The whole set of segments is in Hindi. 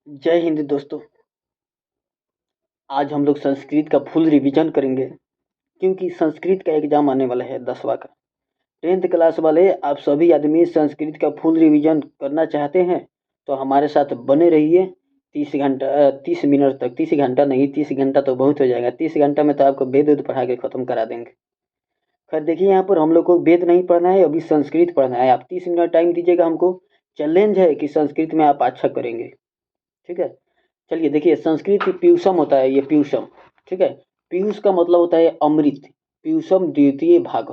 जय हिंद दोस्तों। आज हम लोग संस्कृत का फुल रिवीजन करेंगे क्योंकि संस्कृत का एग्जाम आने वाला है 10वां का। 10th क्लास वाले आप सभी आदमी संस्कृत का फुल रिवीजन करना चाहते हैं तो हमारे साथ बने रहिए। 30 घंटा 30 मिनट तक, 30 घंटा नहीं, 30 घंटा तो बहुत हो जाएगा। 30 घंटा में तो आपको वेद वेद पढ़ा के खत्म करा देंगे। खैर देखिए, यहाँ पर हम लोग को वेद नहीं पढ़ना है, अभी संस्कृत पढ़ना है। आप 30 मिनट टाइम दीजिएगा हमको। चैलेंज है कि संस्कृत में आप अच्छा करेंगे। ठीक है, चलिए देखिए, संस्कृत पीयूषम होता है, ये पीयूषम। ठीक है, पीयूष का मतलब होता है अमृत। पीयूषम द्वितीय भाग,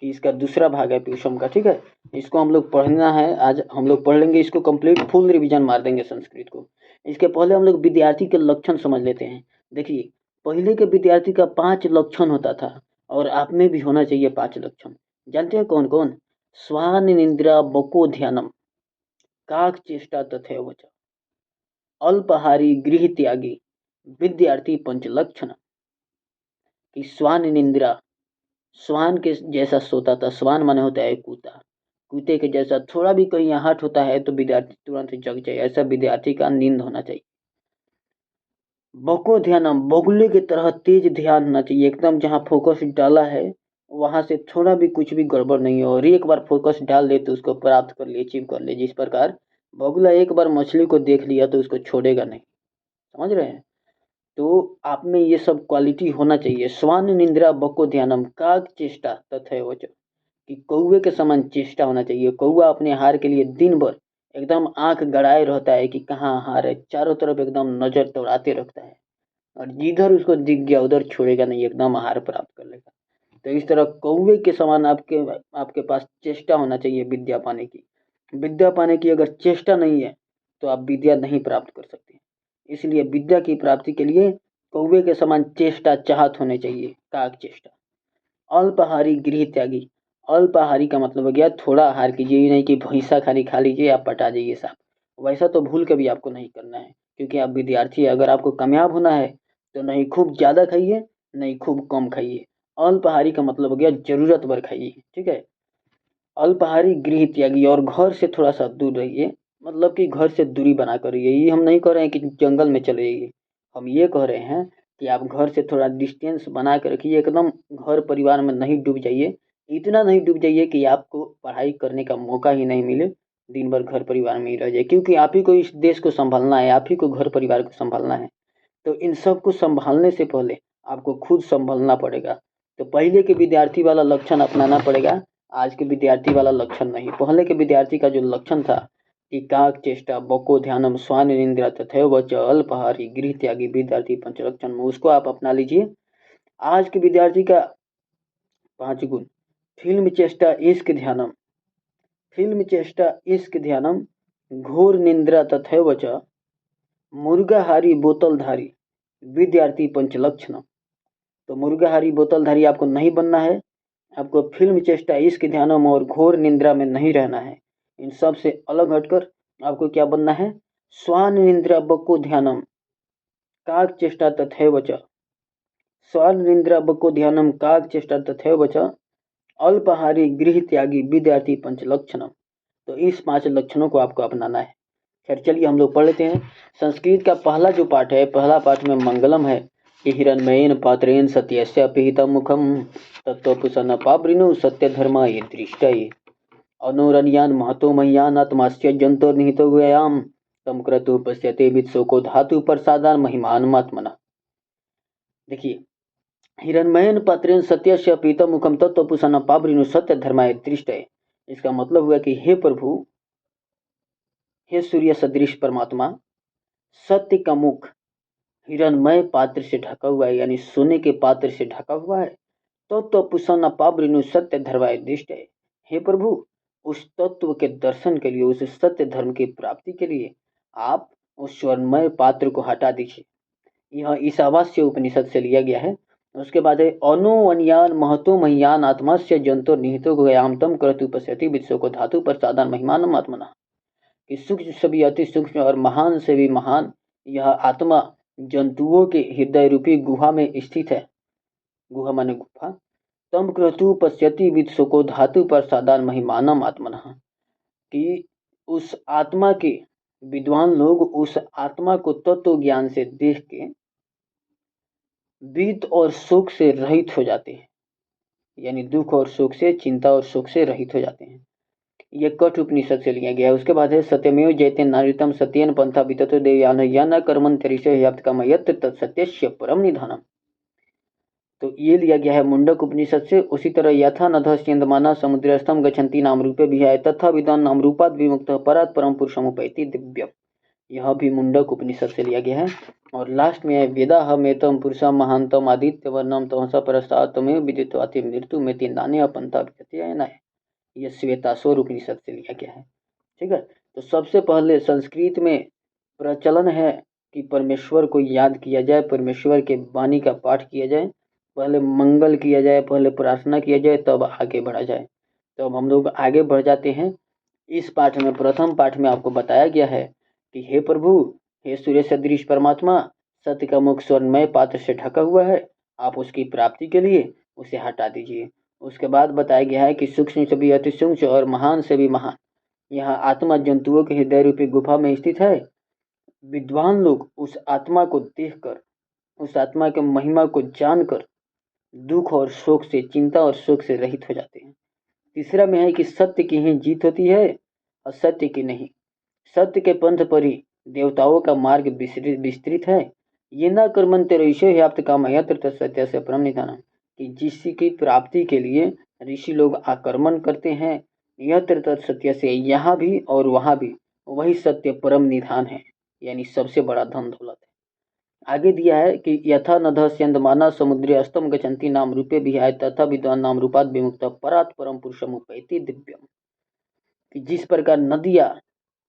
कि इसका दूसरा भाग है पीयूषम का। ठीक है, इसको हम लोग पढ़ना है। आज हम लोग पढ़ लेंगे इसको कंप्लीट, फुल रिवीजन मार देंगे संस्कृत को। इसके पहले हम लोग विद्यार्थी के लक्षण समझ लेते हैं। देखिए, पहले के विद्यार्थी का 5 लक्षण होता था और आप में भी होना चाहिए 5 लक्षण। जानते हैं कौन कौन? स्वान निंद्रा बको ध्यानम, काक चेष्टा तथैव च, अल्पाहारी गृह त्यागी, विद्यार्थी पंचलक्षण। कि स्वान निंद्रा, स्वान के जैसा सोता था। स्वान माने होता है कूता। कूते के जैसा थोड़ा भी कहीं आहट होता है तो विद्यार्थी तुरंत जग जाए, ऐसा विद्यार्थी का नींद होना चाहिए। बको ध्यानम, बगुले की तरह तेज ध्यान होना चाहिए। एकदम जहाँ फोकस डाला है वहां से थोड़ा भी कुछ भी गड़बड़ नहीं हो, और एक बार फोकस डाल दे तो उसको प्राप्त कर ले, अचीव कर ले। जिस प्रकार बगुला एक बार मछली को देख लिया तो उसको छोड़ेगा नहीं। समझ रहे हैं? तो आप में ये सब क्वालिटी होना चाहिए। स्वान निंद्रा बको ध्यानम, काग चेष्टा तथैव च, कि कौवे के समान चेष्टा होना चाहिए। कौवा अपने आहार के लिए दिन भर एकदम आंख गड़ाए रहता है कि कहाँ आहार है, चारों तरफ एकदम नजर दौड़ाते रखता है, और जिधर उसको दिख गया उधर छोड़ेगा नहीं, एकदम आहार प्राप्त कर लेगा। तो इस तरह कौवे के समान आपके आपके पास चेष्टा होना चाहिए विद्या पाने की। विद्या पाने की अगर चेष्टा नहीं है तो आप विद्या नहीं प्राप्त कर सकते। इसलिए विद्या की प्राप्ति के लिए कौवे के समान चेष्टा चाहत होने चाहिए, काक चेष्टा। अल्पाहारी गृह त्यागी, अल्पाहारी का मतलब हो गया थोड़ा आहार कीजिए, ये नहीं कि भैंसा खाली खा लीजिए आप पटा जाइए साहब। वैसा तो भूल कभी आपको नहीं करना है, क्योंकि आप विद्यार्थी है। अगर आपको कामयाब होना है तो नहीं खूब ज़्यादा खाइए, नहीं खूब कम खाइए। अल्पाहारी का मतलब हो गया जरूरत भर खाइए। ठीक है, अल्पाहारी गृह त्यागी, और घर से थोड़ा सा दूर रहिए। मतलब कि घर से दूरी बनाकर रहिए। ये हम नहीं कह रहे हैं कि जंगल में चले जाइए, हम ये कह रहे हैं कि आप घर से थोड़ा डिस्टेंस बना कर रखिए। एकदम घर परिवार में नहीं डूब जाइए, इतना नहीं डूब जाइए कि आपको पढ़ाई करने का मौका ही नहीं मिले, दिन भर घर परिवार में ही रह जाए। क्योंकि आप ही को इस देश को संभालना है, आप ही को घर परिवार को संभालना है। तो इन सब को संभालने से पहले आपको खुद संभलना पड़ेगा। तो पहले के विद्यार्थी वाला लक्षण अपनाना पड़ेगा, आज के विद्यार्थी वाला लक्षण नहीं। पहले के विद्यार्थी का जो लक्षण था कि काक चेष्टा बको ध्यानम स्वान निंद्रा तथैव च अल्पाहारी गृह त्यागी विद्यार्थी पंचलक्षण में, उसको आप अपना लीजिए। आज के विद्यार्थी का 5 गुण: फिल्म चेष्टा इश्क ध्यानम, फिल्म चेष्टा इश्क ध्यानम, घोर निंद्रा तथैव च, मुर्गाहारी बोतलधारी विद्यार्थी पंचलक्षण। तो मुर्गाहारी बोतलधारी आपको नहीं बनना है। आपको फिल्म चेष्टा इश्क ध्यानम और घोर निंद्रा में नहीं रहना है। इन सब से अलग हटकर आपको क्या बनना है? स्वान निंद्रा बको ध्यानम, काक चेष्टा तथैव च, स्वान निंद्रा बको ध्यानम काक चेष्टा तथैव च, अल्पाहारी गृह त्यागी विद्यार्थी पंचलक्षणम। तो इस 5 लक्षणों को आपको अपनाना है। खैर चलिए हम लोग पढ़ लेते हैं। संस्कृत का पहला जो पाठ है, पहला पाठ में मंगलम है कि हिरण्मयेन पात्रेण सत्यस्य पिहितं मुखम तत्त्वपुषन् पावृणु सत्य धर्म ये दृष्टये अनुरण्यान महतो मह्यान आत्मास्य जंतो निहितो गयाम तम क्रतु पश्यते वित्सोको धातु प्रसादान महिमान आत्मना। देखिए, हिरण्मयेन पात्रेण सत्यस्य पिहितं मुखम तत्त्वपुषन् पावृणु सत्य धर्माय दृष्टये, इसका मतलब हुआ कि हे प्रभु, हे सूर्य सदृश परमात्मा, सत्य का मुख हिरणमय पात्र से ढका हुआ है, यानी सोने के पात्र से ढका हुआ है। तत्व पुषण पावृणु सत्य धर्माय दृष्ट है। हे प्रभु, उस तत्व के दर्शन के लिए, उस सत्य धर्म की प्राप्ति के लिए आप उस स्वर्णमय पात्र को हटा दीजिए। यह ईशावास्य उपनिषद से लिया गया है। उसके बाद है अनुवन्यान महतो मह्यान आत्मा से जंतो निहितो गयाम तम क्रतु पश्यति विश्व को धातु पर साधारण महिमान आत्मना। कि सूक्ष्म से भी अति सूक्ष्म और महान से भी महान यह आत्मा जंतुओं के हृदय रूपी गुहा में स्थित है। गुहा माने गुफा। तम क्रतु पश्यति वित्सो को धातु पर साधारण महिमानम आत्मनः, कि उस आत्मा के विद्वान लोग उस आत्मा को तत्व ज्ञान से देख के बीत और शोक से रहित हो जाते हैं, यानी दुख और शोक से, चिंता और शोक से रहित हो जाते हैं। ये कठ उपनिषद से लिया गया है। उसके बाद है सत्यमेव जयते नारितम सत्येन पंथा विततो देवयान यान कर्मन तरिसे याप्त काम यत् तत्सत्यस्य परम निधानम। तो ये लिया गया है मुंडक उपनिषद से। उसी तरह यथा नधस्यन्दमाना समुद्रस्थम गच्छन्ति नाम रूपे विहाय तथा विद्वान नाम रूपात् विमुक्तः परात् परम पुरुषमुपैति दिव्यम। यह भी मुंडक उपनिषद से लिया गया है। और लास्ट में है वेदाहमेतम पुरुषम महांतम आदित्य वर्णम तमसा परस्तात् तमेव विदित्वाति मृत्यु में नान्यः पंथा विद्यते। यह श्वेताश्वर उपनिषद से लिया गया है। ठीक है, तो सबसे पहले संस्कृत में प्रचलन है कि परमेश्वर को याद किया जाए, परमेश्वर के वाणी का पाठ किया जाए, पहले मंगल किया जाए, पहले प्रार्थना किया जाए, तब आगे बढ़ा जाए। तो अब हम लोग आगे बढ़ जाते हैं। इस पाठ में, प्रथम पाठ में आपको बताया गया है कि हे प्रभु, हे सूर्य सदृश परमात्मा, सत्य का मुख स्वर्णमय पात्र से ढका हुआ है, आप उसकी प्राप्ति के लिए उसे हटा दीजिए। उसके बाद बताया गया है कि सूक्ष्म से भी अति सूक्ष्म और महान से भी महान यहाँ आत्मा जंतुओं के हृदय रूपी गुफा में स्थित है। विद्वान लोग उस आत्मा को देखकर, उस आत्मा के महिमा को जानकर दुख और शोक से, चिंता और शोक से रहित हो जाते हैं। तीसरा में है कि सत्य की ही जीत होती है, असत्य की नहीं। सत्य के पंथ पर ही देवताओं का मार्ग विस्तृत है। ये न कर्मन्ते ऋषि व्याप्त काम यत्र सत्य से परम निधानम, कि जिसकी प्राप्ति के लिए ऋषि लोग आक्रमण करते हैं, यत्र तत्सत्य से, यहाँ भी और वहाँ भी वही सत्य परम निधान है, यानी सबसे बड़ा धन दौलत है। आगे दिया है कि यथा नधस्यन्दमाना समुद्रे अस्तम गच्छन्ति नाम रूपे विहाय तथा विद्वान नाम रूपात् विमुक्त परात् परम पुरुषमुपैति दिव्यम। कि जिस प्रकार नदियाँ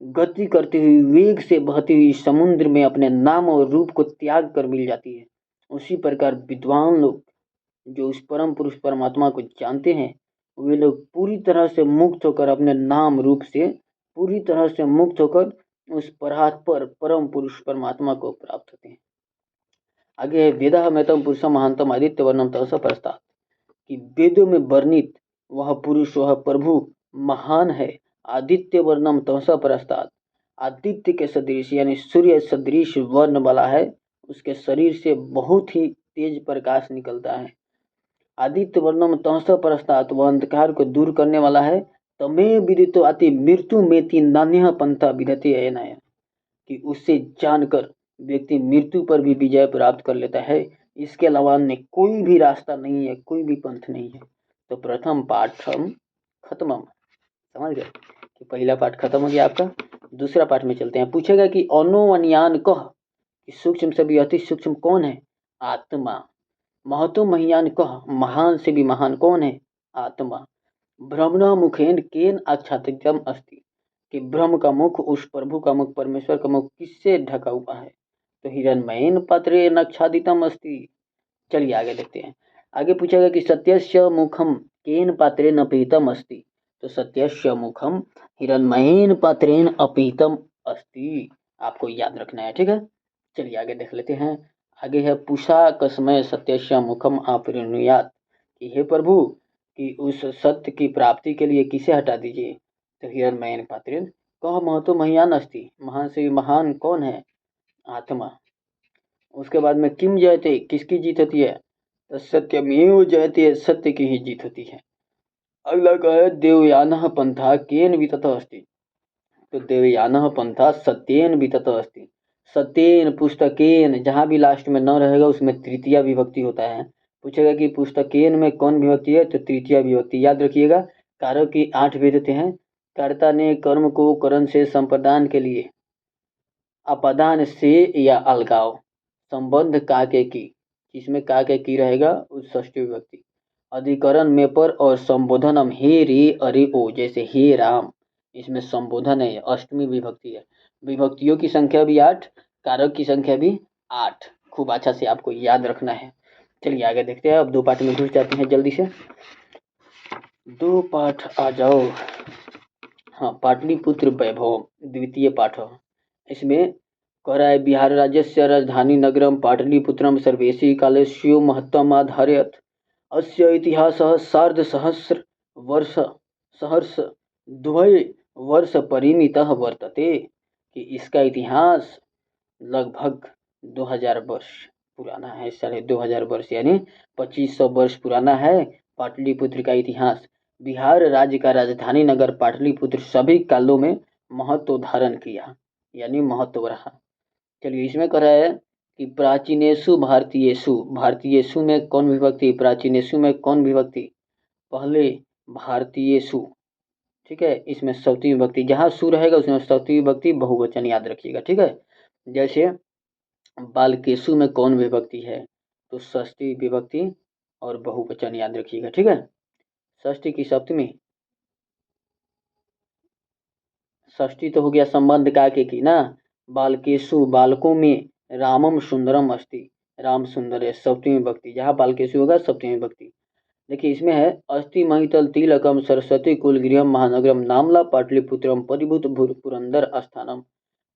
गति करती हुई, वेग से बहती हुई समुद्र में अपने नाम और रूप को त्याग कर मिल जाती है, उसी प्रकार विद्वान लोग जो उस परम पुरुष परमात्मा को जानते हैं, वे लोग पूरी तरह से मुक्त होकर, अपने नाम रूप से पूरी तरह से मुक्त होकर उस परात्पर परम पुरुष परमात्मा को प्राप्त होते हैं। आगे है वेदाहमेतम पुरुषम महांतम आदित्य वर्णम तमसा परस्तात्, कि वेदों में वर्णित वह पुरुष, वह प्रभु महान है। आदित्य वर्णम तमसा परस्तात्, आदित्य के सदृश यानी सूर्य सदृश वर्ण वाला है, उसके शरीर से बहुत ही तेज प्रकाश निकलता है। आदित्य वर्णम तमसा परस्तात्, वह अंधकार को दूर करने वाला है। तमेव विदितो अति मृत्यु मेति नान्यः पंथा विदते अयनाय, कि उससे जानकर व्यक्ति मृत्यु पर भी विजय प्राप्त कर लेता है। इसके अलावा अन्य कोई भी रास्ता नहीं है, कोई भी पंथ नहीं है। तो प्रथम पाठ हम खत्म, समझ गए कि पहला पाठ खत्म हो गया आपका। दूसरा पाठ में चलते हैं। पूछेगा कि अनो अन्यान कह, कि सूक्ष्म से भी अति सूक्ष्म कौन है? आत्मा। महतो महियान कह, महान से भी महान कौन है? आत्मा। ब्रह्मण मुखेन केन आच्छादितम अस्ति, कि ब्रह्म का मुख, उस प्रभु का मुख, परमेश्वर का मुख किससे ढका हुआ है? तो हिरण्मयेन पात्रे नक्षादितम अस्ति। चलिए आगे देखते हैं। आगे पूछेगा कि सत्यस्य मुखम केन पात्रेन अपीतम अस्ति, तो सत्यस्य मुखम हिरण्मयेन पात्रेन अपीतम अस्ति, आपको याद रखना है। ठीक है, चलिए आगे देख लेते हैं। आगे है पूषा कस्मय सत्यस्य मुखम आपृणुयात्, कि हे प्रभु, कि उस सत्य की प्राप्ति के लिए किसे हटा दीजिए? तो हिरण्मयेन पात्रेन कह महतो महियान अस्ति, महान से महान कौन है? आत्मा। उसके बाद में किम जयते, किसकी जीत होती है? तो सत्यमेव जयते, सत्य की ही जीत होती है। अगला का है देवयानः पंथा केन विततः अस्ति, तो देवयानः पंथा सत्येन विततः अस्ति। सत्येन, पुस्तकेन, जहाँ भी लास्ट में न रहेगा उसमें तृतीया विभक्ति होता है। पूछेगा कि पुस्तकेन में कौन विभक्ति है? तो तृतीया विभक्ति। याद रखिएगा, कारक की 8 भेद होते हैं। कर्ता ने कर्म को करण से संप्रदान के लिए अपादान से या अलगाव, संबंध का के की, इसमें का के की रहेगा उस षष्ठी विभक्ति। अधिकरण में पर और संबोधनम हे रे अरे ओ, जैसे हे राम, इसमें संबोधन है, अष्टमी विभक्ति है। विभक्तियों की संख्या भी 8, कारक की संख्या भी 8। खूब अच्छा से आपको याद रखना है। चलिए आगे देखते हैं। अब 2 पाठ में घुस जाते हैं जल्दी से। 2 पाठ आ जाओ। हाँ, पाटलिपुत्र वैभव द्वितीय पाठ। इसमें कह रहा है बिहार राज्य से राजधानी नगरम पाटलिपुत्रम सर्वेशी कालेस्यो महत्तम आधारयत, अस्य इतिहासः सार्धसहस्र वर्ष सहर्ष द्वय वर्ष परिमितः वर्तते। कि इसका इतिहास लगभग 2000 वर्ष पुराना है, 2500 वर्ष यानी 2500 वर्ष पुराना है पाटलिपुत्र का इतिहास। बिहार राज्य का राजधानी नगर पाटलिपुत्र सभी कालों में महत्व धारण किया, यानी महत्व रहा। चलिए इसमें कह रहा है कि प्राचीनेषु भारतीयेषु, भारतीयेषु में कौन विभक्ति, प्राचीनेषु में कौन विभक्ति, पहले भारतीयेषु, ठीक है। इसमें षष्ठी विभक्ति, जहाँ सु रहेगा उसमें षष्ठी विभक्ति बहुवचन याद रखिएगा, ठीक है। जैसे बालकेषु में कौन विभक्ति है, तो षष्ठी विभक्ति और बहुवचन याद रखिएगा, ठीक है। षष्ठी की सप्तमी, षष्ठी तो हो गया संबंध का के की ना। बालकेषु, बालकों में रामम सुंदरम अस्ति, राम सुंदर है, सप्तमी विभक्ति, जहाँ बालकेषु होगा सप्तमी विभक्ति। देखिए इसमें है अस्ति महितल तिलकम सरस्वती कुल गृहम महानगरम नामला पाटलिपुत्रम परिभूत पुरंदर स्थानम।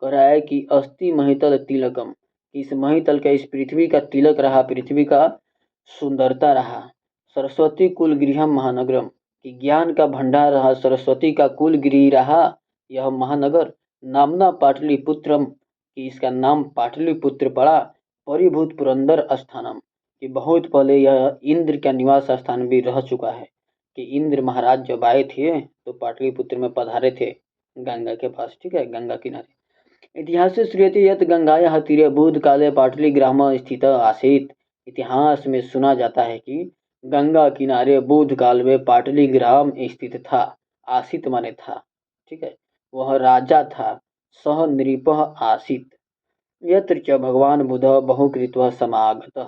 कह रहा है कि अस्ति महितल तिलकम, इस महितल का, इस पृथ्वी का तिलक रहा, पृथ्वी का सुंदरता रहा। सरस्वती कुल गृहम महानगरम, कि ज्ञान का भंडार रहा, सरस्वती का कुल गृह रहा यह महानगर। नामना पाटलिपुत्रम, कि इसका नाम पाटलिपुत्र पड़ा। परिभूत पुरंदर स्थानम, कि बहुत पहले यह इंद्र का निवास स्थान भी रह चुका है, कि इंद्र महाराज जब आए थे तो पाटलिपुत्र में पधारे थे गंगा के पास, ठीक है, गंगा किनारे। इतिहास से श्रूयते यत् गंगायाः तीरे बुध काले पाटली ग्राम स्थित आसीत। इतिहास में सुना जाता है कि गंगा किनारे बुध काल में पाटली ग्राम स्थित था, आसित माने था, ठीक है। वह राजा था, सह नृपः आसीत। यत्र च भगवान बुध बहुकृत्वा समागतः,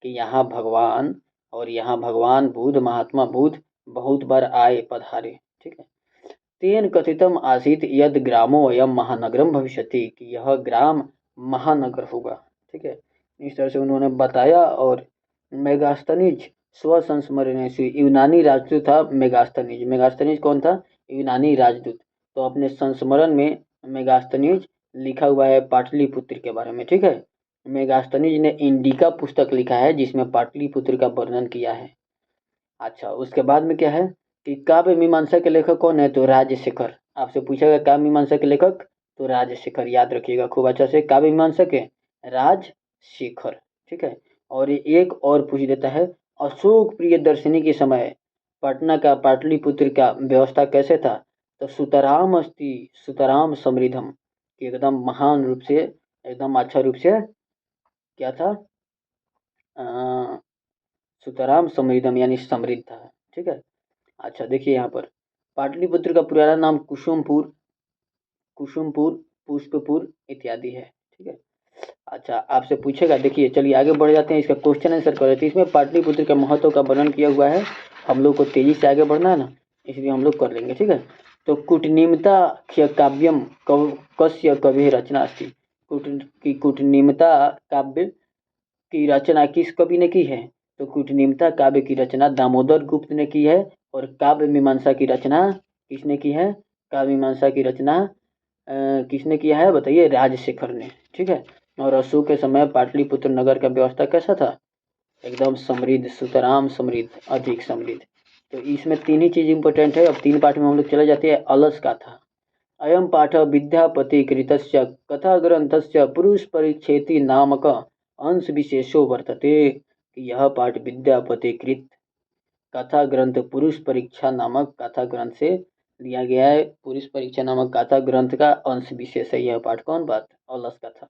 कि यहाँ भगवान, और यहाँ भगवान बुध, महात्मा बुध बहुत बार आए, पधारे, ठीक है। तेन कथितम आसीत यद ग्रामो अयम महानगरम भविष्यति, कि यह ग्राम महानगर होगा, ठीक है। इस तरह से उन्होंने बताया। और मेगास्थनीज स्वसंस्मरणेषु, यूनानी राजदूत था मेगास्थनीज। मेगास्थनीज कौन था, यूनानी राजदूत। तो अपने संस्मरण में मेगास्थनीज लिखा हुआ है पाटलिपुत्र के बारे में, ठीक है। मेगास्थनीज ने इंडिका पुस्तक लिखा है जिसमें पाटलिपुत्र का वर्णन किया है। अच्छा, उसके बाद में क्या है कि काव्य मीमांसा के लेखक कौन है, तो राजशेखर। आपसे पूछेगा काव्य मीमांसा के लेखक, तो राजशेखर याद रखिएगा खूब अच्छा से, काव्य मीमांसा के राजशेखर, ठीक है। और एक और पूछ देता है, अशोक प्रियदर्शिनी के समय पटना का, पाटलिपुत्र का व्यवस्था कैसे था, तो सुतराम अस्ति सुतराम समृद्धम, कि एकदम महान रूप से, एकदम अच्छा रूप से क्या था, सुतराम समृद्धम यानी समृद्ध था, ठीक है। अच्छा देखिए यहाँ पर पाटलिपुत्र का पुराना नाम कुसुमपुर, कुसुमपुर, पुष्पपुर इत्यादि है, ठीक है। अच्छा आपसे पूछेगा, देखिए चलिए आगे बढ़ जाते हैं, इसका क्वेश्चन आंसर कर रहे थे। इसमें पाटलिपुत्र के महत्व का वर्णन किया हुआ है। हम लोग को तेजी से आगे बढ़ना है ना, इसलिए हम लोग कर लेंगे, ठीक है। तो कूटनीमता काव्यम कस्य कवि रचना थी, कूटनीमता काव्य की रचना किस कवि ने की है, तो कूटनीमता काव्य की रचना दामोदर गुप्त ने की है। और काव्य मीमांसा की रचना किसने की है, काव्य मीमांसा की रचना किसने किया है बताइए, राजशेखर ने, ठीक है। और अशोक के समय पाटलिपुत्र नगर का व्यवस्था कैसा था, एकदम समृद्ध, सुतराम समृद्ध, अधिक समृद्ध। तो इसमें तीन ही चीज इंपॉर्टेंट है। अब तीन पाठ में हम लोग चले जाते हैं। अलस गाथा, अयम पाठ विद्यापति कृतस्य कथा ग्रंथस्य पुरुष परिच्छेति नामक अंश विशेषो वर्तते, कि यह पाठ विद्यापति कृत कथा ग्रंथ पुरुष परीक्षा नामक कथा ग्रंथ से लिया गया है। पुरुष परीक्षा नामक कथा ग्रंथ का अंश विशेष है यह पाठ। कौन बात, अलस कथा।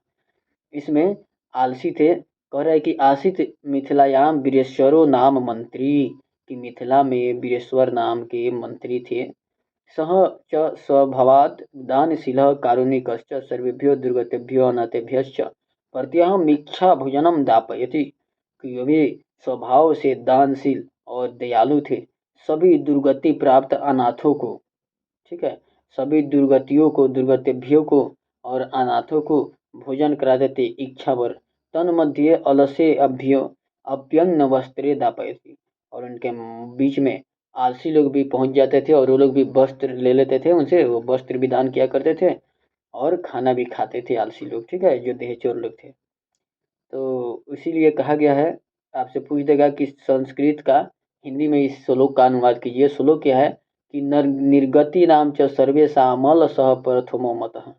इसमें आलसी थे, कह रहा है कि आसित मिथिलायाम वीरेश्वरो नाम मंत्री, कि मिथिला में वीरेश्वर नाम के मंत्री थे। सह च स्वभावात् दानशीलः कारुणिकश्च सर्वेभ्यो दुर्गतेभ्यो अनाथेभ्यश्च प्रत्यहम् इच्छा भोजनम दापयति, कि वे स्वभाव से दानशील और दयालु थे। सभी दुर्गति प्राप्त अनाथों को, ठीक है, सभी दुर्गतियों को, दुर्गतेभ्यों को और अनाथों को भोजन करा देते इच्छा भर। तन मध्य अलसे अभ्य अभ्यंग वस्त्रे दापयति, और उनके बीच में आलसी लोग भी पहुंच जाते थे और वो लोग भी वस्त्र ले लेते थे उनसे, वो वस्त्र भी दान किया करते थे और खाना भी खाते थे आलसी लोग, ठीक है, जो देहचोर लोग थे। तो इसीलिए कहा गया है, आपसे पूछ देगा कि संस्कृत का हिंदी में इस श्लोक का अनुवाद कीजिए। श्लोक क्या है कि निर्गति नाम च सर्वेषामल सह प्रथमो मतः,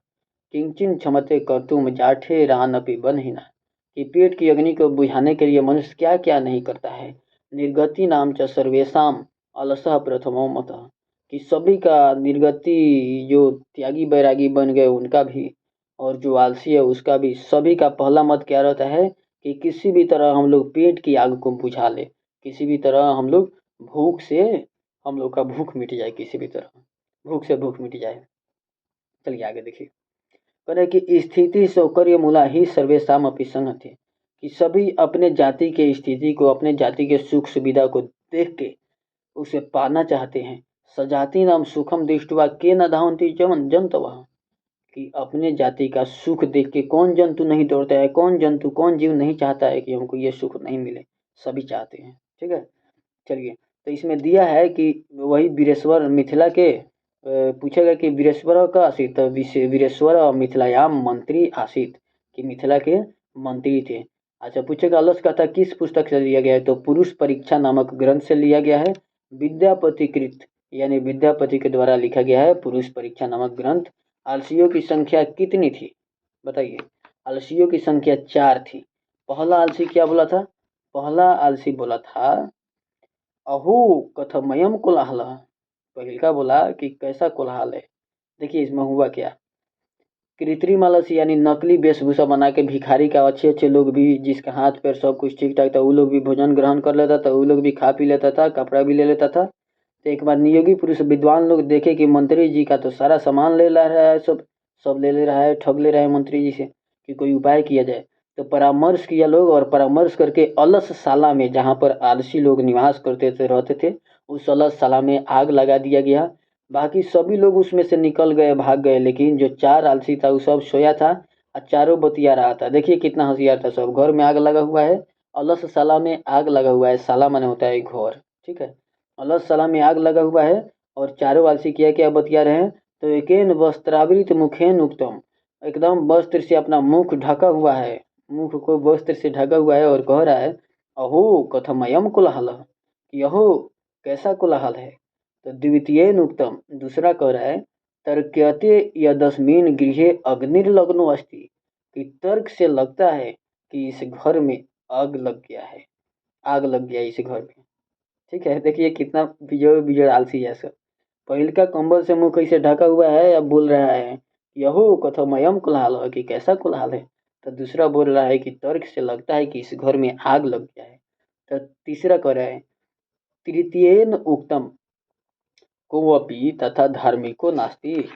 किंचिन क्षमते कर्तुम जाठे रानपि बनहिना, कि पेट की अग्नि को बुझाने के लिए मनुष्य क्या क्या नहीं करता है। निर्गति नाम च सर्वेशम अलसः प्रथमो मतः, कि सभी का निर्गति, जो त्यागी बैरागी बन गए उनका भी, और जो आलसी है उसका भी, सभी का पहला मत क्या रहता है कि किसी भी तरह हम लोग पेट की आग को बुझा ले, किसी भी तरह हम लोग भूख से, हम लोग का भूख मिट जाए, किसी भी तरह भूख से भूख मिट जाए। चलिए आगे देखिए, कह रहे कि स्थिति सौकर्य मूला ही सर्वेशम अपि संहति, कि सभी अपने जाति के स्थिति को, अपने जाति के सुख सुविधा को देख के उसे पाना चाहते हैं। सजाति नाम सुखम दृष्टवा के न धावंती जन जंतवः, कि अपने जाति का सुख देख के कौन जंतु नहीं दौड़ता है, कौन जंतु, कौन जीव नहीं चाहता है कि हमको ये सुख नहीं मिले, सभी चाहते हैं। ठीक है, चलिए, तो इसमें दिया है कि वही वीरेश्वर मिथिला के, पूछेगा कि वीरेश्वर का आसित, वीरेश्वर मिथिलायाम मंत्री आसित, कि मिथिला के मंत्री थे। अच्छा, पूछेगा अलस का था किस पुस्तक से लिया गया है, तो पुरुष परीक्षा नामक ग्रंथ से लिया गया है। विद्यापति कृत, यानी विद्यापति के द्वारा लिखा गया है पुरुष परीक्षा नामक ग्रंथ। आलसियों की संख्या कितनी थी, बताइए। आलसियों की संख्या 4 थी। पहला आलसी क्या बोला था, पहला आलसी बोला था अहो कथमयम कोलाहल, पहिलका बोला कि कैसा कोलाहल है। देखिए इसमें हुआ क्या, कृत्रिम आलसी यानी नकली वेशभूषा बना के भिखारी का, अच्छे अच्छे लोग भी जिसका हाथ पैर सब कुछ ठीक ठाक था, वो लोग भी भोजन ग्रहण कर लेता था, वो लोग भी खा पी लेता था, कपड़ा भी ले लेता था। तो एक बार नियोगी पुरुष विद्वान लोग देखे कि मंत्री जी का तो सारा सामान ले ला रहा है, सब सब ले रहा है, ठग ले रहा है मंत्री जी से, कि कोई उपाय किया जाए। तो परामर्श किया लोग, और परामर्श करके अलसशाला में, जहाँ पर आलसी लोग निवास करते थे, रहते थे, उस अलसशाला में आग लगा दिया गया। बाकी सभी लोग उसमें से निकल गए, भाग गए, लेकिन जो 4 आलसी था वो सब सोया था और चारों बतिया रहा था। देखिए कितना होशियार था सब। घर में आग लगा हुआ है, अलसशाला में आग लगा हुआ है, साला माने होता है घर, ठीक है। अलसशाला में आग लगा हुआ है और चारों आलसी क्या क्या बतिया रहे हैं, तो एकेन वस्त्रावृत मुखेन उक्तम, एकदम वस्त्र से अपना मुख ढका हुआ है, मुख को वस्त्र से ढका हुआ है, और कह रहा है अहो कथमयम कोलाहल, यहो कैसा कोलाहल है। तो द्वितीय उत्तम, दूसरा कह रहा है तर्क्यते यदस्मिन् गृहे अग्निर्लग्नो अस्ति, कि तर्क से लगता है कि इस घर में आग लग गया है, आग लग गया इस घर में। ठीक है, देखिए कितना बिजोड़ बिजोड़ आलसी है सब। पहिल का कंबल से मुंह कैसे ढका हुआ है, अब बोल रहा है यहो कथमयम कुलाल, कि कैसा कुलाल है। तो दूसरा बोल रहा है कि तर्क से लगता है कि इस घर में आग लग गया है। तो तीसरा कह रहा है तृतीयेन उक्तम कोऽपि तथा धार्मिको नास्ति,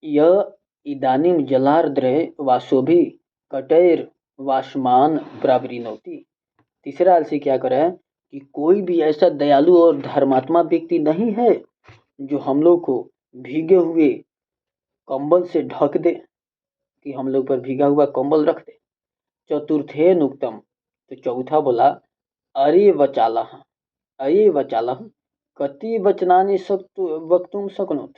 यह इदानीं जलार्द्रे वासोभि कटैर वासमान प्रावृणोति। तीसरा आलसी क्या करे है कि कोई भी ऐसा दयालु और धर्मात्मा व्यक्ति नहीं है जो हम लोग को भीगे हुए कंबल से ढक दे, कि हम लोग पर भीगा हुआ कंबल रख दे। चतुर्थेन उक्तम, तो चौथा बोला अरे वचालः, अरे वचालः कति वचनानि वक्तुम शक्नोत,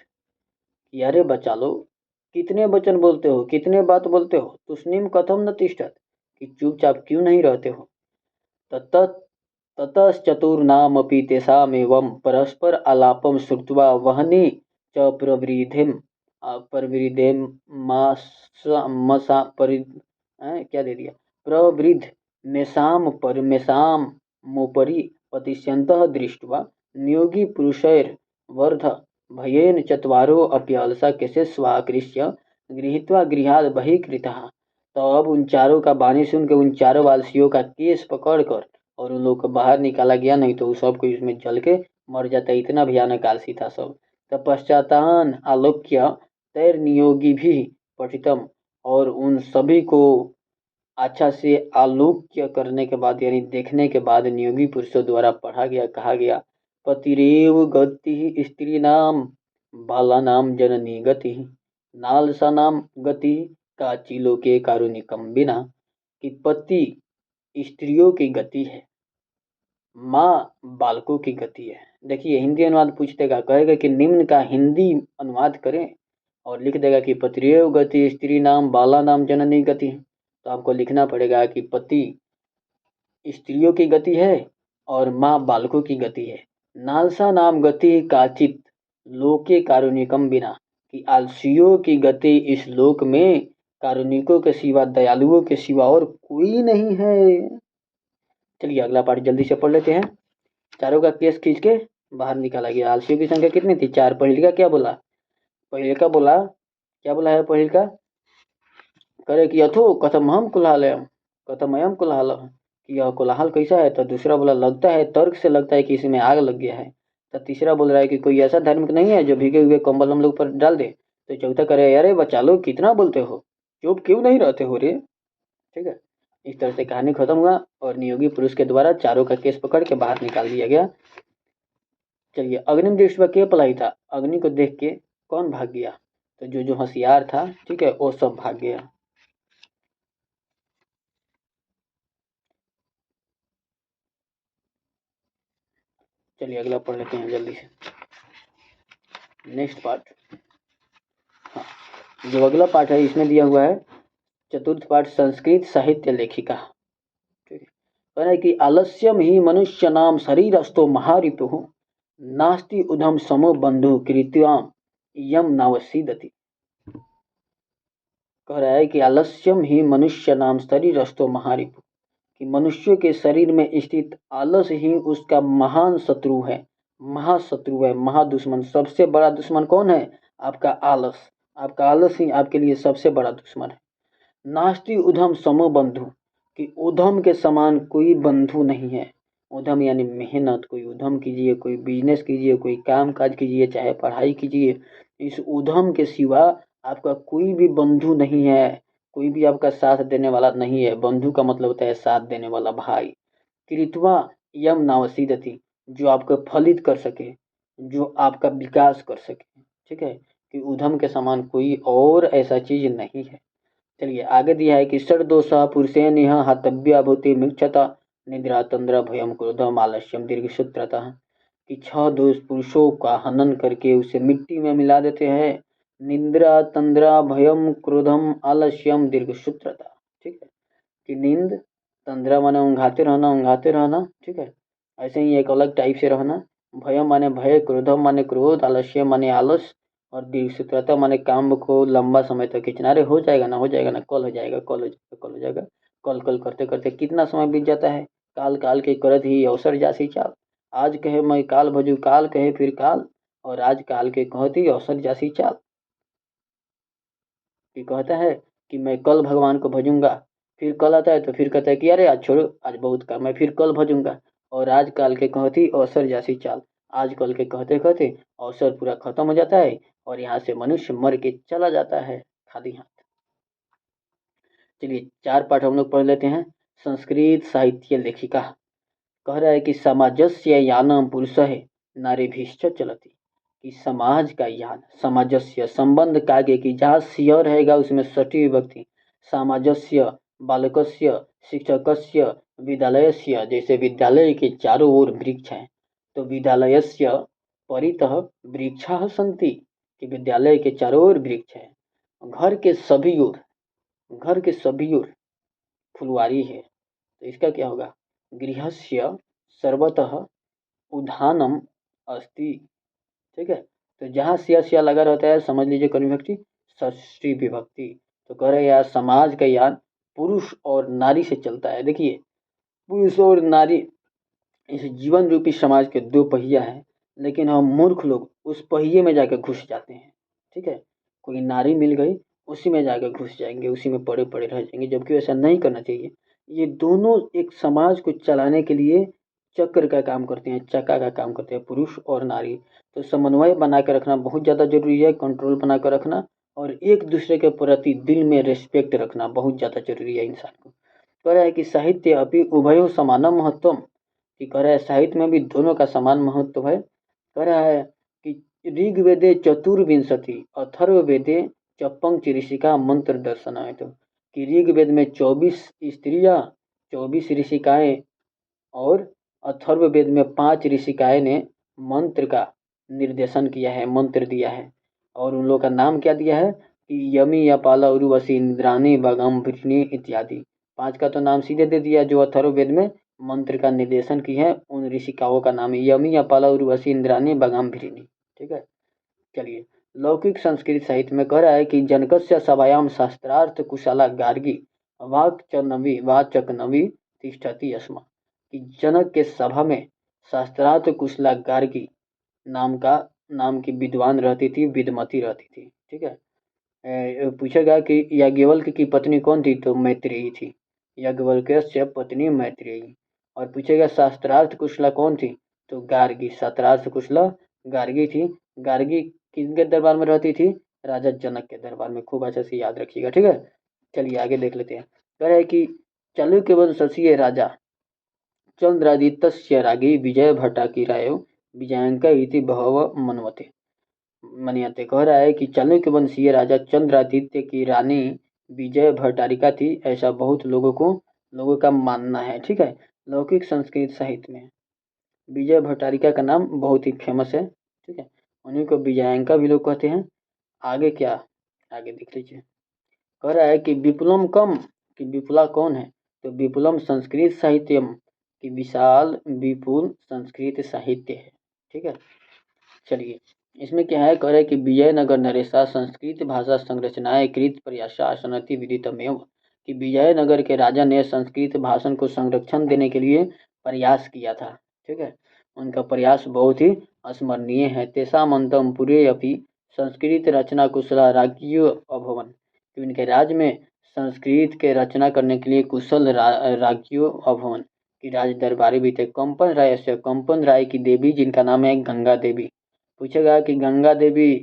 कि अरे बचा लो, कितने वचन बोलते हो, कितने बात बोलते हो, तुष्णीम कथम न तिष्ठत, कि चुपचाप क्यों नहीं रहते हो। ततः ततश्चतुर्णामपि तेषामेवं परस्पर आलापं श्रुत्वा वह्नि च प्रवृद्धेम मसा परि, क्या दे दिया, प्रवृद्ध मेषाम परमेषाम मोपरि पतिष्यन्तः दृष्ट्वा नियोगी पुरुषैर्वर्ध भयेन चत्वारो अप्यलसा कैसे स्वाकृष्य गृहीत्वा गृहात् बहिकृतः। तो अब उन चारों का वाणी सुन के उन चारों आलसियों का केस पकड़ कर और उन लोग को बाहर निकाला गया, नहीं तो सब कोई उसमें जल के मर जाता, इतना भयानक आलसी था सब। तपश्चातान आलोक्य तैर्नियोगी भी पठितम, और उन सभी को अच्छा से आलोक्य करने के बाद, यानी देखने के बाद नियोगी पुरुषों द्वारा पढ़ा गया, कहा गया पतिरेव गति स्त्री नाम बाला नाम जननी गति नालसा नाम गति काचिलो के कारुणिकम बिना, कि पति स्त्रियों की गति है, माँ बालकों की गति है। देखिए हिंदी अनुवाद पूछ देगा, कहेगा कि निम्न का हिंदी अनुवाद करें, और लिख देगा कि पतिरेव गति स्त्री नाम बाला नाम जननी गति। तो आपको लिखना पड़ेगा कि पति स्त्रियों की गति है और माँ बालकों की गति है। नालसा नाम गति काचित लोके कारुणिकम बिना, कि आलसियों की गति इस लोक में, कारुणिकों के सिवा, दयालुओं के सिवा और कोई नहीं है। चलिए अगला पार्ट जल्दी से पढ़ लेते हैं। चारों का केस खींच के बाहर निकाला गया। आलसियों की संख्या कितनी थी? 4। पहिल का क्या बोला? पहिल का बोला, क्या बोला है पहिल का? करे कि अथो कथमहम कुलालयम, कथमयम कुलाहलम, कि यह कोलाहल कैसा है? तो दूसरा बोला लगता है, तर्क से लगता है कि इसमें आग लग गया है। तो तीसरा बोल रहा है कि कोई ऐसा धार्मिक नहीं है जो भीगे हुए कंबल हम लोग पर डाल दे। तो चौथा करे अरे बचा लो, कितना बोलते हो, चुप क्यों नहीं रहते हो रे। ठीक है, इस तरह से कहानी खत्म हुआ और नियोगी पुरुष के द्वारा चारों का केस पकड़ के बाहर निकाल दिया गया। चलिए अग्नि दृष्टि पर क्या पलाई था? अग्नि को देख के कौन भाग गया? तो जो जो होशियार था, ठीक है, वो सब भाग गया। चलिए अगला पढ़ लेते हैं जल्दी से, नेक्स्ट पार्ट। हाँ, जो अगला पार्ट है इसमें दिया हुआ है चतुर्थ पाठ संस्कृत साहित्य लेखिका। ठीक है, कह रहा है कि आलस्यम ही मनुष्य नाम शरीरस्थो महारिपु नास्ति उधम समो बंधु कृत्याम यम नावसीदति। कह रहा है कि आलस्यम ही मनुष्य नाम शरीरस्थो महारिपु, कि मनुष्य के शरीर में स्थित आलस ही उसका महान शत्रु है, महाशत्रु है, महादुश्मन। सबसे बड़ा दुश्मन कौन है? आपका आलस। आपका आलस ही आपके लिए सबसे बड़ा दुश्मन है। नास्ति उधम समो बंधु, कि उधम के समान कोई बंधु नहीं है। उधम यानी मेहनत, कोई उधम कीजिए, कोई बिजनेस कीजिए, कोई काम काज कीजिए, चाहे पढ़ाई कीजिए, इस उधम के सिवा आपका कोई भी बंधु नहीं है, कोई भी आपका साथ देने वाला नहीं है। बंधु का मतलब होता है साथ देने वाला भाई। कृत्वा यम नावसीदति, जो आपको फलित कर सके, जो आपका विकास कर सके। ठीक है, कि उधम के समान कोई और ऐसा चीज नहीं है। चलिए आगे दिया है कि षड दोषा पुरुषेन यह हतव्या भूति मिक्षता निद्रा तंद्रा भयम क्रोधम आलस्यम दीर्घसूत्रतः, कि 6 दोष पुरुषों का हनन करके उसे मिट्टी में मिला देते हैं। निद्रा तंद्रा भयम क्रोधम आलस्यम दीर्घसूत्रता। ठीक है, कि नींद, तंद्रा माने ऊँघाते रहना, ऊँघाते रहना। ठीक है, ऐसे ही एक अलग टाइप से रहना। भयम माने भय, क्रोधम माने क्रोध, आलस्य माने आलस, और दीर्घसूत्रता माने काम को लंबा समय तक खींचना। अरे हो जाएगा ना, हो जाएगा ना, कल हो जाएगा, कल हो जाएगा, कल हो जाएगा। कल कल करते करते कितना समय बीत जाता है। काल काल के करत ही अवसर जासी चाल, आज कहे मैं काल भजू, काल कहे फिर काल, और आज काल के कहती अवसर जासी चाल। कि कहता है कि मैं कल भगवान को भजूंगा, फिर कल आता है तो फिर कहता है कि अरे आज छोड़ो, आज बहुत काम है, फिर कल भजूंगा। और आज काल के कहती अवसर जैसी चाल, आज कल के कहते कहते अवसर पूरा खत्म हो जाता है और यहाँ से मनुष्य मर के चला जाता है खाली हाथ। चलिए 4 पाठ हम लोग पढ़ लेते हैं। संस्कृत साहित्य लेखिका कह रहा है कि समाजस्य यानम पुरुष है नारीभिश्च चलती, कि समाज का यान, सामंजस्य, संबंध का आगे की जहाँ स्य रहेगा उसमें षष्ठी विभक्ति। सामंजस्य, बालकस्य, शिक्षकस्य, विद्यालयस्य, जैसे विद्यालय के चारों ओर वृक्ष हैं, तो विद्यालयस्य परितः वृक्षाः सन्ति, कि विद्यालय के चारों ओर वृक्ष है। घर के सभी ओर, घर के सभी ओर फुलवारी है, तो इसका क्या होगा? गृहस्य सर्वतः उद्यानम अस्ति। ठीक है, तो जहाँ सिया सिया लगा रहता है समझ लीजिए कौन विभक्ति? षष्ठी विभक्ति। तो कह रहे यार समाज का यान पुरुष और नारी से चलता है। देखिए पुरुष और नारी इस जीवन रूपी समाज के 2 पहिया हैं, लेकिन हम मूर्ख लोग उस पहिए में जाकर घुस जाते हैं। ठीक है, कोई नारी मिल गई, उसी में जाकर घुस जाएंगे, उसी में पड़े पड़े रह जाएंगे, जबकि ऐसा नहीं करना चाहिए। ये दोनों एक समाज को चलाने के लिए चक्र का काम करते हैं, चक्का का काम करते हैं, पुरुष और नारी। तो समन्वय बना कर रखना बहुत ज़्यादा जरूरी है, कंट्रोल बना कर रखना, और एक दूसरे के प्रति दिल में रिस्पेक्ट रखना बहुत ज़्यादा जरूरी है इंसान को। कह रहा है कि साहित्य अपि उभयो समानम महत्वम, कि कह रहा है साहित्य में भी दोनों का समान महत्व है। कह रहा है कि ऋग्वेदे चतुर्विंशति अथर्ववेदे चपंच ऋषिका मंत्र दर्शनाय, तो कि ऋग्वेद में 24 स्त्रियां, 24 ऋषिकाएं, और अथर्ववेद में 5 ऋषिकाएं ने मंत्र का निर्देशन किया है, मंत्र दिया है। और उन लोगों का नाम क्या दिया है कि यमी, यपाला, उर्वशी, इंद्राणी, बगम्भृणी इत्यादि। 5 का तो नाम सीधे दे दिया, जो अथर्ववेद में मंत्र का निर्देशन की है उन ऋषिकाओं का नाम है यमी, अपाला, उर्वशी, इंद्राणी, बगम्भृणी। ठीक है, चलिए लौकिक संस्कृत साहित्य में कह रहा है कि जनकस्य सभायाम शास्त्रार्थ कुशला गार्गी वाचकनवी तिष्ठति अस्मा, कि जनक के सभा में शास्त्रार्थ कुशला गार्गी नाम की विद्वान रहती थी, विद्मती रहती थी। ठीक है। पूछेगा कि याज्ञवल्क्य की पत्नी कौन थी, तो मैत्रेयी थी। याज्ञवल्क्यस्य पत्नी मैत्रेयी। और पूछेगा शास्त्रार्थ कुशला कौन थी, तो गार्गी। शास्त्रार्थ कुशला गार्गी थी। गार्गी किसके दरबार में रहती थी, राजा जनक के दरबार में। खूब अच्छे से याद रखिएगा। ठीक है, चलिए आगे देख लेते हैं। कह रहे हैं कि चालुक्य वंशीय राजा चंद्रादित्य रागी विजय भट्टा की राय विजयांका इति बहव मन्यते। कह रहा है कि चालुक्य वंशीय राजा चंद्रादित्य की रानी विजय भट्टारिका थी, ऐसा बहुत लोगों का मानना है। ठीक है। लौकिक संस्कृत साहित्य में विजय भट्टारिका का नाम बहुत ही फेमस है। ठीक है, उन्हीं को विजयांका भी लोग कहते हैं। आगे क्या, आगे देख लीजिए। कह रहा है कि विपुलम कम, कि विपुला कौन है, तो विपुलम संस्कृत साहित्यम, कि विशाल विपुल संस्कृत साहित्य है। ठीक है, चलिए इसमें क्या है। कह रहे हैं कि विजयनगर नरेशा संस्कृत भाषा संरचनाएं कृत प्रयासासनति विदितमेव, कि विजयनगर के राजा ने संस्कृत भाषण को संरक्षण देने के लिए प्रयास किया था। ठीक है, उनका प्रयास बहुत ही स्मरणीय है। तेषामंतम पुरे अपि संस्कृत रचना कुशला राज्यो अभवन, कि उनके राज्य में संस्कृत के रचना करने के लिए कुशल राज्यो अभवन, की राज दरबारी भी थे। कंपन राय से, कंपन राय की देवी जिनका नाम है गंगा देवी। पूछेगा कि गंगा देवी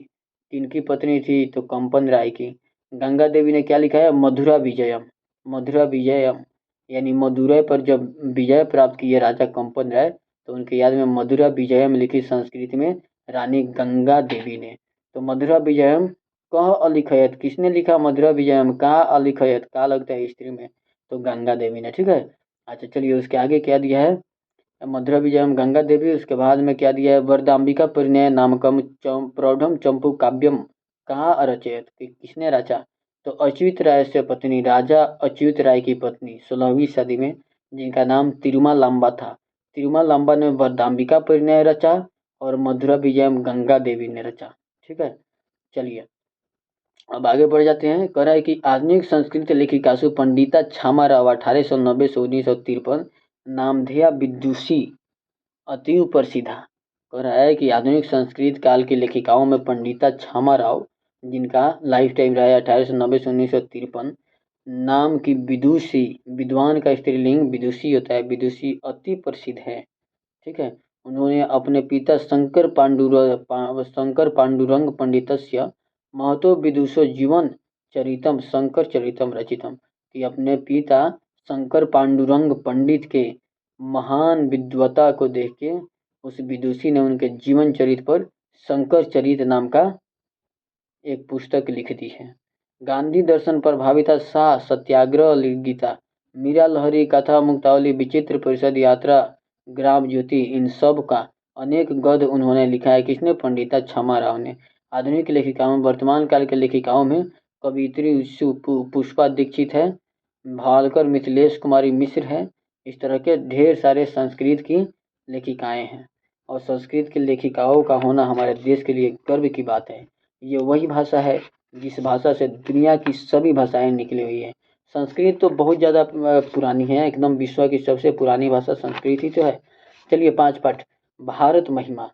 किनकी पत्नी थी, तो कंपन राय की। गंगा देवी ने क्या लिखा है, मधुरा विजयम, मधुरा विजयम, यानी मदुरै पर जब विजय प्राप्त किए राजा कंपन राय, तो उनके याद में मधुरा विजयम लिखी संस्कृत में रानी गंगा देवी ने। तो मधुरा विजयम कह अलिखयत, किसने लिखा मधुरा विजयम, कहा अलिखयत, कहा लगता है स्त्री में, तो गंगा देवी ने। ठीक है। अच्छा चलिए उसके आगे क्या दिया है, मधुरा विजयम गंगा देवी। उसके बाद में क्या दिया है, वरदाम्बिका परिणय नामकम प्रौढ़म चंपू काव्यम कहाँ अरचयत, कि किसने रचा, तो अच्युत राय से पत्नी, राजा अच्युत राय की पत्नी 16वीं सदी में, जिनका नाम तिरुमा लांबा था। तिरुमा लांबा ने वरदाम्बिका परिणय रचा और मधुरा विजयम गंगा देवी ने रचा। ठीक है, चलिए अब आगे बढ़ जाते हैं। कह रहा है कि आधुनिक संस्कृत लेखिकासु पंडिता छामा राव 1890 से 1953 नामधेया विदुषी अतीव प्रसिद्धा। कह रहा है कि आधुनिक संस्कृत काल की लेखिकाओं में पंडिता छामा राव, जिनका लाइफ टाइम रहा है 1890 से 1953, नाम की विदुषी, विद्वान का स्त्रीलिंग विदुषी होता है, विदुषी अति प्रसिद्ध है। ठीक है, उन्होंने अपने पिता शंकर पांडुरंग पंडितस्य महतो विदुषो जीवन चरितम शंकर चरितम रचितम, कि अपने पिता शंकर पांडुरंग पंडित के महान विद्वता को देख के उस विदुषी ने उनके जीवन चरित पर शंकर चरित नाम का एक पुस्तक लिख दी है। गांधी दर्शन प्रभाविता सा सत्याग्रह गीता, मीरा लहरी कथा मुक्तावली विचित्र परिषद यात्रा ग्राम ज्योति, इन सब का अनेक गद्य उन्होंने लिखा है। किसने, पंडिता छमा राव ने। आधुनिक लेखिकाओं में, वर्तमान काल के लेखिकाओं में कवियत्री पुष्पा दीक्षित है, भालकर मिथिलेश कुमारी मिश्र है। इस तरह के ढेर सारे संस्कृत की लेखिकाएं हैं, और संस्कृत की लेखिकाओं का होना हमारे देश के लिए गर्व की बात है। ये वही भाषा है जिस भाषा से दुनिया की सभी भाषाएं निकली हुई है। संस्कृत तो बहुत ज़्यादा पुरानी है, एकदम विश्व की सबसे पुरानी भाषा संस्कृत ही तो है। चलिए 5 पाठ। भारत महिमा,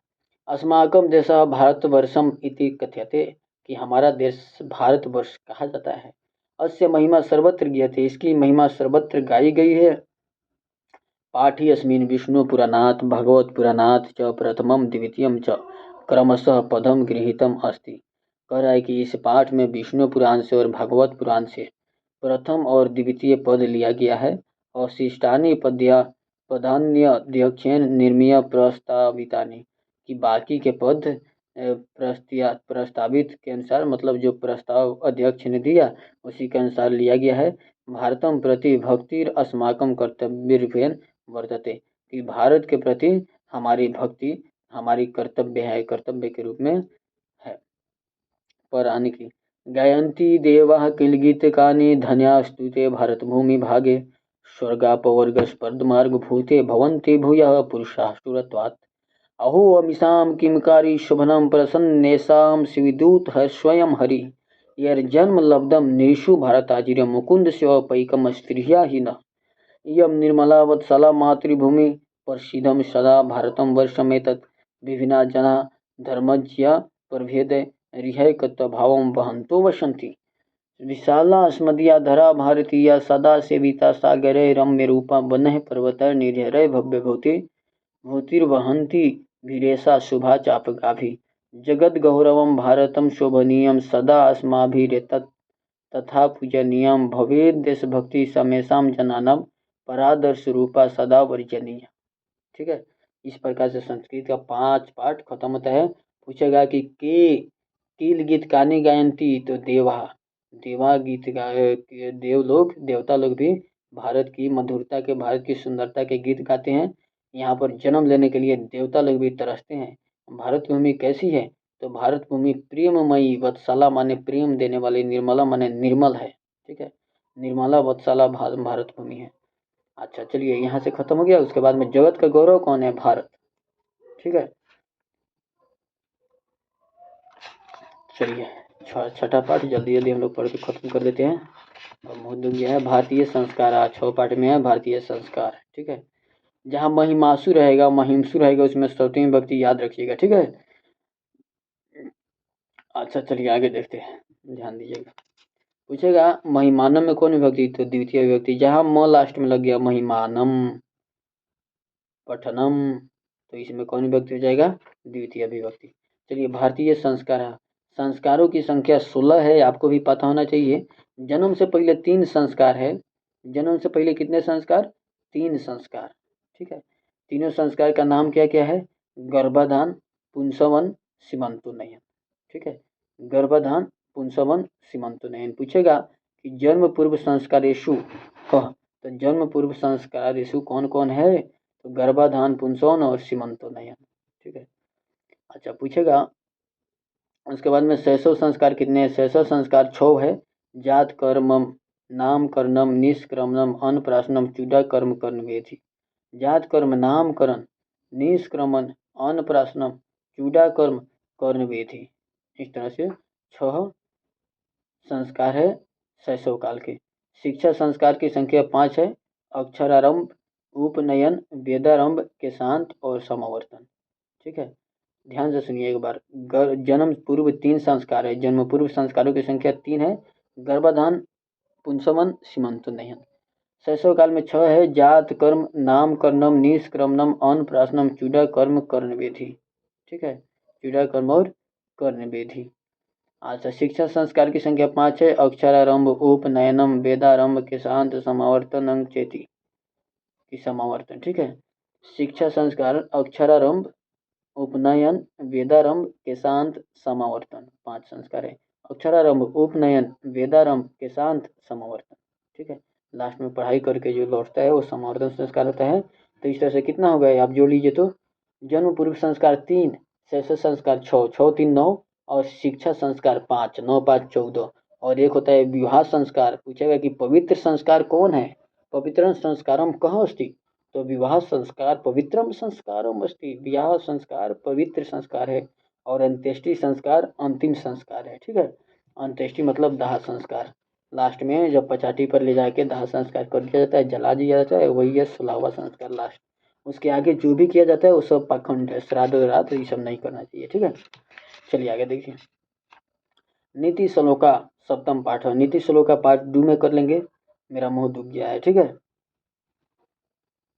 अस्माकं देशः भारतवर्षम इति कथ्यते, कि हमारा देश भारतवर्ष कहा जाता है। अस्य महिमा सर्वत्र ज्ञायते, इसकी महिमा सर्वत्र गाई गई है। पाठी अस्मिन् विष्णु पुराणात् भगवत पुराणात् च प्रथमम द्वितीयम च क्रमशः पदम गृहीतम अस्ति। कह रहा है कि इस पाठ में विष्णु पुराण से और भगवत पुराण से प्रथम और द्वितीय पद लिया गया है, और शिष्टानि पदान्यध्यक्षेण निर्मीय प्रस्तावितानि, कि बाकी के पद प्रस्तावित के अनुसार, मतलब जो प्रस्ताव अध्यक्ष ने दिया उसी के अनुसार लिया गया है। भारतम प्रति भक्तिर अस्माकं कर्तव्यरूपेण वर्तते, कि भारत के प्रति हमारी भक्ति हमारी कर्तव्य है, कर्तव्य के रूप में है। पर आने की गायन्ति देवाः किल गीतकानि धन्यास्तुते भारत भूमि भागे स्वर्गापवर्ग स्पर्धमार्ग भूते भवन्ति भूयः पुरुषाः सुरत्वात्। अहो अमीषां किमकारी शुभनम प्रसन्नेषां शिविदूत हर स्वयं हरि यर्जन्म लब्धम निरीशु भारताजिर मुकुंद शिवपैकम स्त्रिया ही न इयं निर्मला वत्सला मातृभूमि प्रसीदं सदा भारतं वर्षमेतत् विभिन्ना जना धर्मज्ञा प्रभेद रिहैकत्वभावं वहन्तो वसन्ति विशाला स्मदीया धरा भारतीया सदा सेविता सागरे रम्य रूपा वनः पर्वतैर्निर्झरै भव्यभूति भूतिर्वहन्ति वीरेशा शुभा चापगाभि जगद्गौरवं भारतं शोभनीयं सदा अस्माभिरेतत् तथा पूजनीयं भवेद् देशभक्ति समेषां जनानां परादर्श रूपा सदा वर्जनीय। ठीक है, इस प्रकार से संस्कृत का 5 पाठ खत्म होता है। पूछेगा कि के कील गीत कानी गायंती, तो देवा देवा गीत गाए, देव लोग देवता लोग भी भारत की मधुरता के, भारत की सुंदरता के गीत गाते हैं। यहाँ पर जन्म लेने के लिए देवता लोग भी तरसते हैं। भारत भूमि कैसी है, तो भारत भूमि प्रेममयी, वत्सला माने प्रेम देने वाली, निर्मला माने निर्मल है। ठीक है, निर्मला वत्सला भारत भूमि है। अच्छा चलिए, यहाँ से खत्म हो गया। उसके बाद में जगत का गौरव कौन है, भारत। ठीक है, चलिए छठा पाठ जल्दी जल्दी हम लोग पढ़ के खत्म कर देते हैं। और मुद्दा यह है भारतीय संस्कार। 6 पाठ में है भारतीय संस्कार। ठीक है, जहाँ महिमासु रहेगा, महिमसु रहेगा, उसमें सौतीन विभक्ति याद रखिएगा। ठीक है, अच्छा चलिए आगे देखते हैं, ध्यान दीजिएगा। पूछेगा महिमानम में कौन विभक्ति, तो द्वितीय विभक्ति। जहाँ म लास्ट में लग गया, महिमानम पठनम, तो इसमें कौन विभक्ति हो जाएगा, द्वितीय विभक्ति। चलिए, भारतीय संस्कार है। संस्कारों की संख्या 16 है, आपको भी पता होना चाहिए। जन्म से पहले 3 संस्कार है। जन्म से पहले कितने संस्कार, 3 संस्कार। ठीक है, तीनों संस्कार का नाम क्या क्या है, गर्भाधान, पुंसवन, सीमंतोन्नयन। ठीक है, गर्भाधान, पुंसवन, सीमंतोन्नयन। पूछेगा कि जन्म पूर्व संस्कारेषु कह, तो जन्म पूर्व संस्कारेषु कौन कौन है, तो गर्भाधान, पुंसवन और सीमंतोन्नयन। ठीक है, अच्छा पूछेगा उसके बाद में शैशव संस्कार कितने हैं, शैशव संस्कार 6 है। जात कर्मम, नामकरणम, निष्क्रमणम, अन्नप्राशनम, चूडा कर्म कर्ण वेधि। जात कर्म, नामकरण, निष्क्रमण, अन्नप्राशनम, चूडा कर्म कर्ण वेधि। इस तरह से 6 संस्कार है शैशव काल के। शिक्षा संस्कार की संख्या 5 है। अक्षरारंभ, उपनयन, वेदारंभ, केशांत और समावर्तन। ठीक है, ध्यान से सुनिए एक बार। जन्म पूर्व 3 संस्कार है। जन्म पूर्व संस्कारों की संख्या 3 है। गर्भाधान, पुंसवन, सीमंतोन्नयन। शैशव काल में 6 है। जात कर्म, नाम कर्णम, निष्क्रमणम, अन्नप्राशनम, चूडा कर्म कर्ण वेधि। ठीक है, चूडा कर्म और कर्ण वेधि। अच्छा, शिक्षा संस्कार की संख्या 5 है। अक्षरारंभ, उपनयनम, वेदारंभ, केशांत, समावर्तन, चेती की समावर्तन। ठीक है, शिक्षा संस्कार अक्षरारंभ, उपनयन, वेदारंभ, केशांत, समावर्तन, 5 संस्कार है। अक्षरारंभ, उपनयन, वेदारंभ, केशांत, समावर्तन। ठीक है, लास्ट में पढ़ाई करके जो लौटता है वो समावर्तन संस्कार होता है। तो इस तरह से कितना हो गया, आप जोड़ लीजिए। तो जन्म पूर्व संस्कार 3, शैशव संस्कार 6, 6 3 9, और शिक्षा संस्कार 5, 9 5 14, और एक होता है विवाह संस्कार। पूछेगा कि पवित्र संस्कार कौन है, पवित्रम संस्कारम कहाँ अस्ति, तो विवाह संस्कार पवित्रम संस्कारम अस्ति, विवाह संस्कार पवित्र संस्कार है। और अंत्येष्टि संस्कार अंतिम संस्कार है। ठीक है, अंत्येष्टि मतलब दाह संस्कार, लास्ट में जब पचाटी पर ले जाके दाह संस्कार कर दिया जाता है, जला दिया जाता है, वही है 16वां संस्कार लास्ट। उसके आगे जो भी किया जाता है वो सब पाखंड है, श्राद्ध रात ये सब नहीं करना चाहिए। ठीक है, चलिए आगे देखिए। नीति श्लोका 7वां पाठ है। नीति श्लोका पार्ट 2 में कर लेंगे, मेरा मुंह दुख गया है। ठीक है,